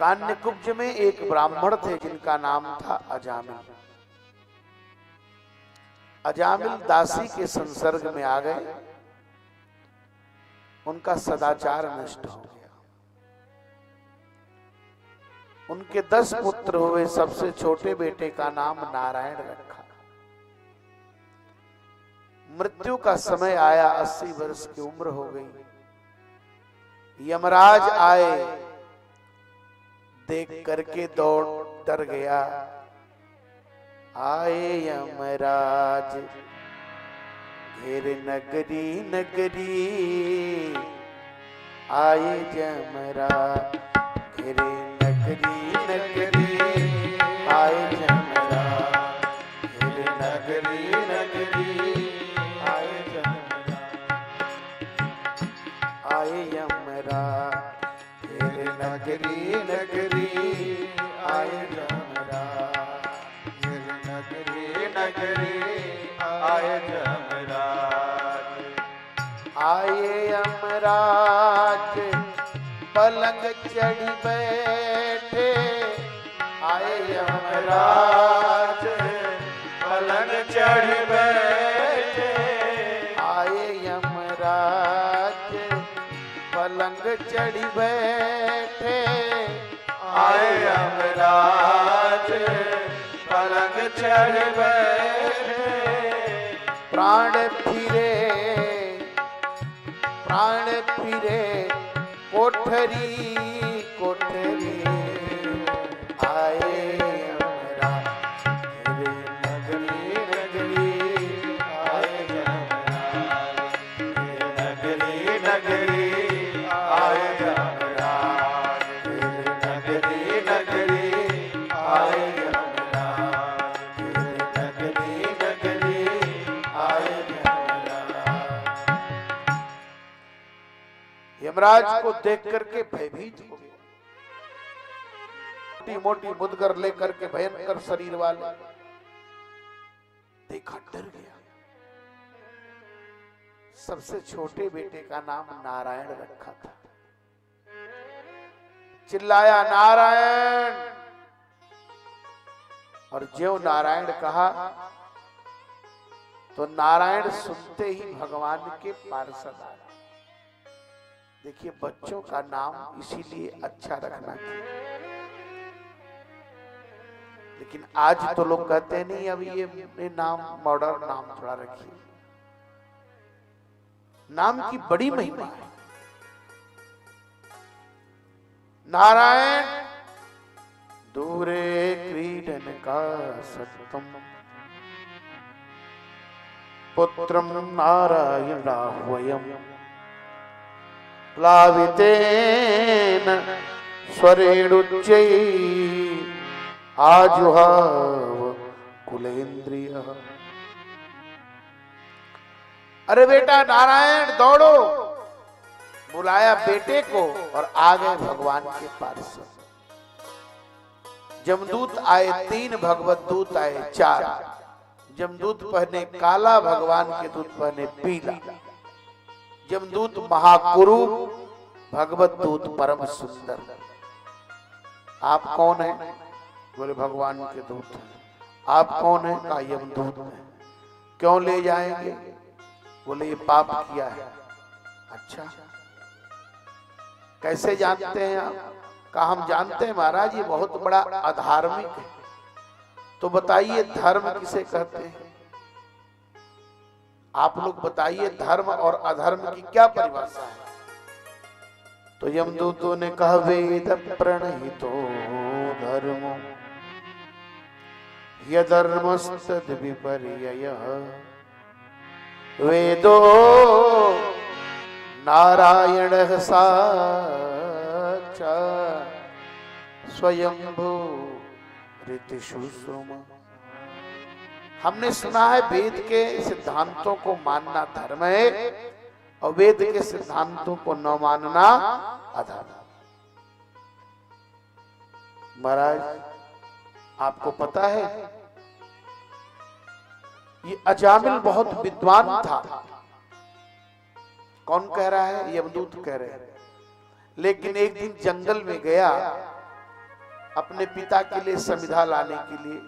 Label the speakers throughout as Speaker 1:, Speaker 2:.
Speaker 1: कान्यकुब्ज में एक ब्राह्मण थे जिनका नाम था अजामिल। अजामिल दासी के संसर्ग में आ गए, उनका सदाचार नष्ट हो गया। उनके 10 पुत्र हुए, सबसे छोटे बेटे का नाम नारायण रखा। मृत्यु का समय आया, 80 वर्ष की उम्र हो गई। यमराज आए, देख करके दौड़ डर गया। आए यमराज घेर नगरी नगरी, आए यमराज घेर नगरी नगरी, आए यमराज घेर नगरी नगरी, आए यमराज घेर नगरी नगरी, आए यमराज घेर नगरी नगरी, आए यमराज। आए यमराज पलंग चढ़ बैठे, आए यमराज पलंग चढ़ बैठे, आए यमराज पलंग चढ़ बैठे, आए यमराज पलंग चढ़ बैठे। प्राण फिरे कोठरी कोठरी, आए यमराज घेर नगरी नगरी, आए यमराज घेर नगरी नगरी, आए यमराज घेर नगरी नगरी, आए यमराज घेर नगरी नगरी, आए यमराज। यमराज को देख करके भयभीत हो गया। मोटी मोटी मुदगर लेकर के भयंकर शरीर वाले, देखा डर गया। सबसे छोटे बेटे का नाम नारायण रखा था। चिल्लाया नारायण, और ज्यों नारायण कहा तो नारायण सुनते ही भगवान के पार्षद आ गए। देखिए, बच्चों का नाम इसीलिए अच्छा रखना चाहिए, लेकिन आज तो लोग कहते नहीं, अब ये नाम मॉडर्न नाम थोड़ा रखिए। नाम की बड़ी महिमा है। नारायण दूरे क्रीडन का सत्तम, पुत्रम नारायणाह्वयम्, प्लावितेन स्वरेणुच्चै आजुहाव कुलेन्द्रियः। अरे बेटा नारायण दौड़ो, बुलाया बेटे को और आ गए भगवान के पास। जमदूत आए 3, भगवत दूत आए 4। जमदूत पहने काला, भगवान के दूत पहने पीला। जमदूत महाकुरूप, भगवत दूत परम सुंदर। आप कौन हैं? बोले भगवान के दूत हैं। आप कौन हैं? कहा यमदूत हैं। क्यों ले जाएंगे? बोले ये पाप किया है। अच्छा, कैसे जानते हैं आप? कहा हम जानते हैं महाराज, ये बहुत बड़ा अधार्मिक है। तो बताइए धर्म किसे कहते हैं? आप लोग बताइए धर्म और अधर्म की क्या परिभाषा है? तो यमदूतों ने कहा वेद प्रणहितो धर्मो यधर्मस्तद विपर्ययः, वेदो नारायणः साक्षात् स्वयंभू ऋतिशुश्रुमा। हमने सुना है वेद के सिद्धांतों को मानना धर्म है और वेद के सिद्धांतों को न मानना अधर्म। महाराज आपको पता है ये अजामिल बहुत विद्वान था। कौन कह रहा है? यमदूत कह रहे हैं। लेकिन एक दिन जंगल में गया अपने पिता के लिए समिधा लाने के लिए,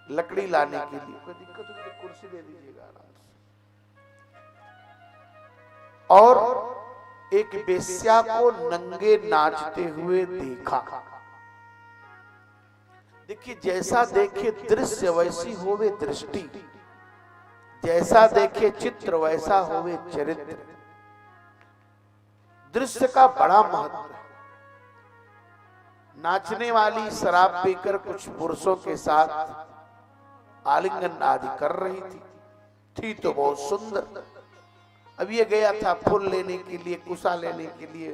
Speaker 1: लकड़ी लाने के लिए। कोई दिक्कत हो तो कुर्सी दे दीजिएगा आराम से। और एक वेश्या को नंगे नाचते हुए देखा। देखिए, जैसा देखे दृश्य वैसी होवे दृष्टि, जैसा देखे चित्र वैसा होवे चरित्र। दृश्य का बड़ा महत्व है। नाचने वाली शराब पीकर कुछ पुरुषों के साथ आलिंगन आदि कर रही थी तो बहुत सुंदर। अब ये गया था फूल लेने के लिए, कुसा लेने के लिए,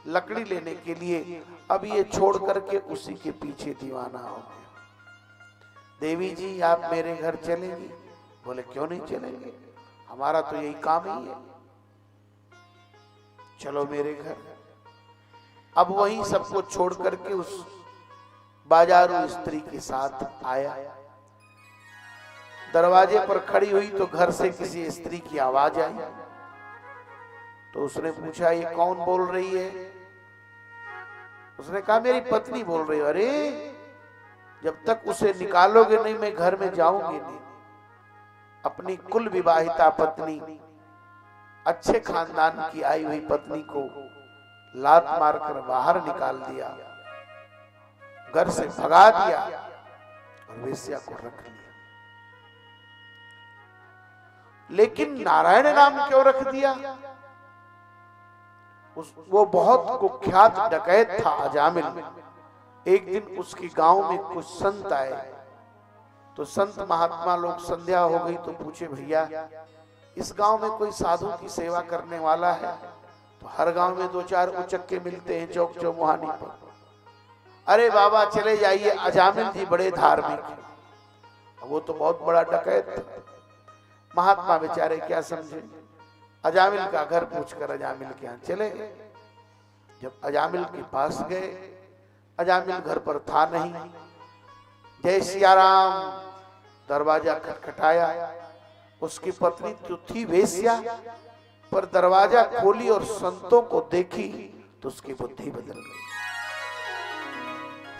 Speaker 1: लकड़ी लेने के लिए। अब ये छोड़ करके उसी के पीछे दीवाना हो गया। देवी जी, आप मेरे घर चलेंगी? बोले, क्यों नहीं चलेंगे, हमारा तो यही काम ही है, चलो मेरे घर। अब वहीं सबको छोड़ करके उस बाजारू स्त्री के साथ आया। दरवाजे पर खड़ी हुई तो घर से किसी स्त्री की आवाज आई। तो उसने पूछा, ये कौन बोल रही है? उसने कहा, मेरी पत्नी बोल रही है। अरे, जब तक उसे निकालोगे नहीं मैं घर में जाऊंगी नहीं। अपनी कुल विवाहिता पत्नी, अच्छे खानदान की आई हुई पत्नी को लात मारकर बाहर निकाल दिया, घर से भगा दिया और वेश्या को रख लिया। लेकिन नारायण नाम क्यों रख दिया? वो बहुत कुख्यात डकैत था अजामिल। एक दिन उसके गांव में कुछ संत आए। तो संत महात्मा लोग, संध्या हो गई तो पूछे, भैया इस गांव में कोई साधु की सेवा करने वाला है? तो हर गांव में 2-4 उचक्के मिलते हैं चौक चौमुहानी पर। अरे बाबा चले जाइए, अजामिल जी बड़े धार्मिक हैं। वो तो बहुत बड़ा डकैत था। महात्मा बेचारे क्या समझे, अजामिल का घर पूछकर अजामिल के यहाँ चले गए। जब अजामिल के पास गए, अजामिल घर पर था नहीं। जय सिया राम, दरवाजा खटखटाया। उसकी पत्नी तो थी वेश्या, पर दरवाजा खोली और संतों को देखी तो उसकी बुद्धि बदल गई।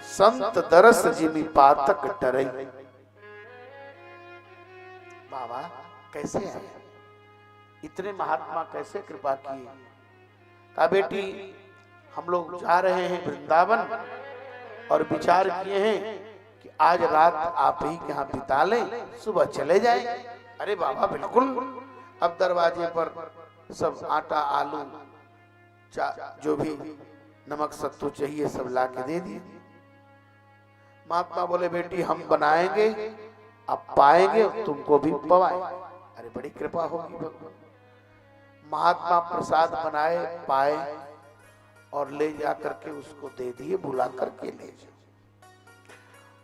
Speaker 1: संत दरस जिमी पातक डरई। बाबा कैसे आए, इतने महात्मा कैसे कृपा किए? कहा, बेटी हम लोग जा रहे हैं वृंदावन और विचार किए हैं कि आज रात आप ही के यहाँ बिता लें, सुबह चले जाएं। अरे बाबा बिल्कुल। अब दरवाजे पर सब आटा, आलू, जो भी नमक सत्तू चाहिए सब ला के दे दिए। महात्मा बोले, बेटी हम बनाएंगे, आप पाएंगे, तुमको भी पवाएं। अरे बड़ी कृपा होगी भगवान। महात्मा प्रसाद बनाए, पाए और ले जा करके उसको दे दिए, बुला करके ले जाओ।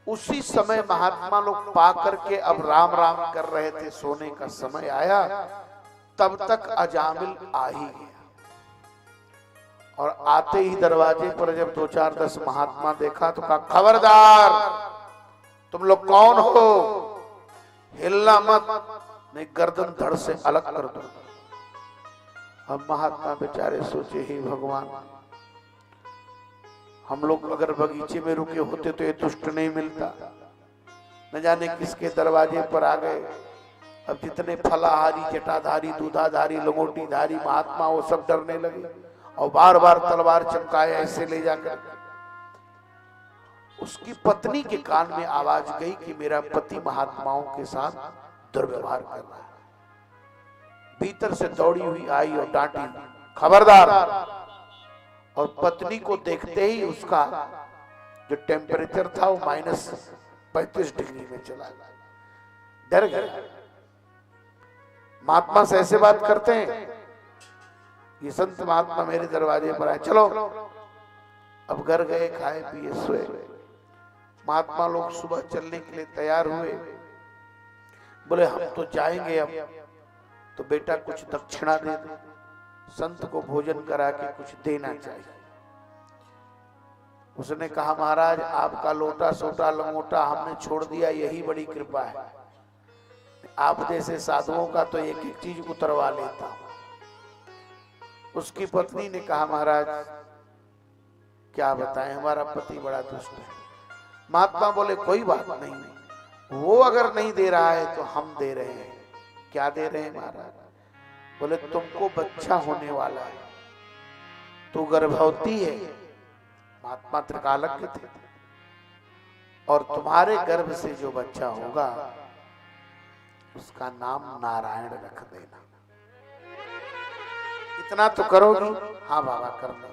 Speaker 1: उसी समय महात्मा लोग पा करके अब राम राम कर रहे थे, सोने का समय आया। तब तक अजामिल आ ही गया। और आते ही दरवाजे पर जब 2-4-10 महात्मा देखा तो कहा, खबरदार, तुम लोग कौन हो, हिलना मत, नहीं गर्दन धड़ से अलग कर दो। अब महात्मा बेचारे सोचे, ही भगवान, हम लोग अगर बगीचे में रुके होते तो ये दुष्ट नहीं मिलता, न जाने किसके दरवाजे पर आ गए। अब जितने फलाहारी, जटाधारी, दूधाधारी, लंगोटीधारी महात्मा वो सब डरने लगे और बार बार तलवार चमकाए ऐसे ले जाकर। उसकी पत्नी के कान में आवाज गई कि मेरा पति महात्माओं के साथ दुर्व्यवहार कर रहा है। भीतर से दौड़ी हुई आई और डांटी, खबरदार। और पत्नी को देखते ही उसका जो टेम्परेचर था वो -35 डिग्री में चला गया, डर गया। महात्मा से ऐसे बात करते हैं? ये संत महात्मा मेरे दरवाजे पर आए, चलो। अब घर गए, खाए पिए सोए। महात्मा लोग सुबह चलने के लिए तैयार हुए। बोले हम तो जाएंगे अब, तो बेटा कुछ दक्षिणा दे दो, संत को भोजन करा के कुछ देना चाहिए। उसने कहा, महाराज आपका लोटा सोटा लंगोटा हमने छोड़ दिया, यही बड़ी कृपा है। आप जैसे साधुओं का तो एक एक चीज उतरवा लेता हूं। उसकी पत्नी ने कहा, महाराज क्या बताएं, हमारा पति बड़ा दुष्ट है। महात्मा बोले कोई बात नहीं, वो अगर नहीं दे रहा है तो हम दे रहे हैं। क्या दे रहे हैं महाराज? बोले तुमको बच्चा होने वाला है, तू गर्भवती है, महात्मा त्रिकालज्ञ थे, और तुम्हारे गर्भ से जो बच्चा होगा उसका नाम नारायण रख देना। इतना तो करोगी? हाँ बाबा कर लो।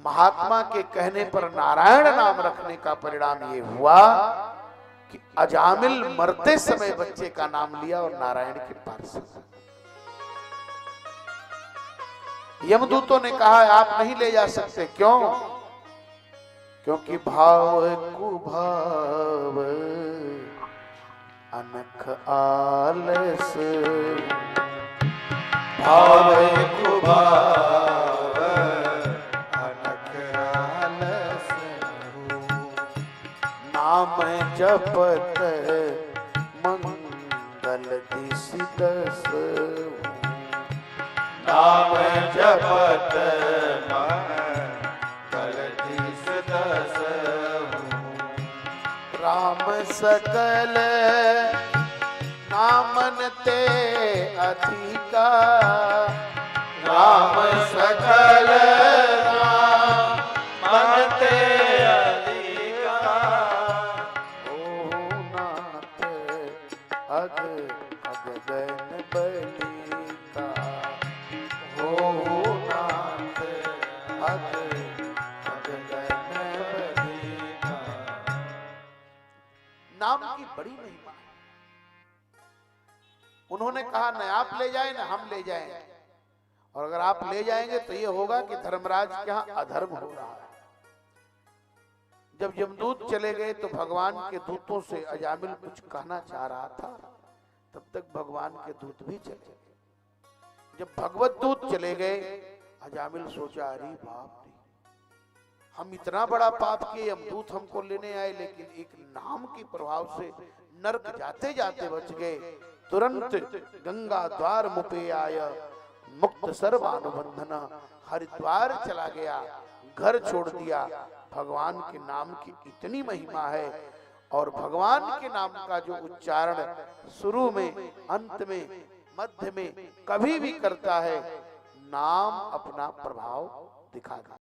Speaker 1: महात्मा के कहने पर नारायण नाम रखने का परिणाम ये हुआ कि अजामिल मरते समय बच्चे का नाम लिया और नारायण के पास। यमदूतों ने कहा आप नहीं ले जा सकते। क्यों? क्योंकि भाव कुभाव अनख आलस,
Speaker 2: भाव कुभाव अनख आलस,
Speaker 1: नाम जपत मंगल दिस दस,
Speaker 2: नाम जपत मंगल दिस दस,
Speaker 1: राम सकल नामन ते अधिका,
Speaker 2: राम सकल नामन ते अधिका,
Speaker 1: ओ नाथ अग अगगन बलिका,
Speaker 2: हो नाथ
Speaker 1: अग
Speaker 2: अगगन बलिका।
Speaker 1: नाम की बड़ी महिमा है। उन्होंने कहा न आप ले जाए न हम ले जाएं, और अगर आप ले जाएंगे तो ये होगा कि धर्मराज के यहाँ अधर्म हो रहा है। जब यमदूत चले गए तो भगवान के दूतों से अजामिल कुछ कहना चाह रहा था, तब तक भगवान के दूत भी चले गए। जब भगवत दूत चले गए, अजामिल सोचा अरे बाप रे, हम इतना बड़ा पाप किए, यमदूत हमको लेने आए, लेकिन एक नाम के प्रभाव से नरक जाते जाते बच गए। तुरंत गंगा द्वार मुपे आय मुक्त सर्वानुबंधन, हरिद्वार चला गया, घर छोड़ दिया। भगवान के नाम की इतनी महिमा है, और भगवान के नाम का जो उच्चारण शुरू में, अंत में, मध्य में कभी भी करता है, नाम अपना प्रभाव दिखाता है।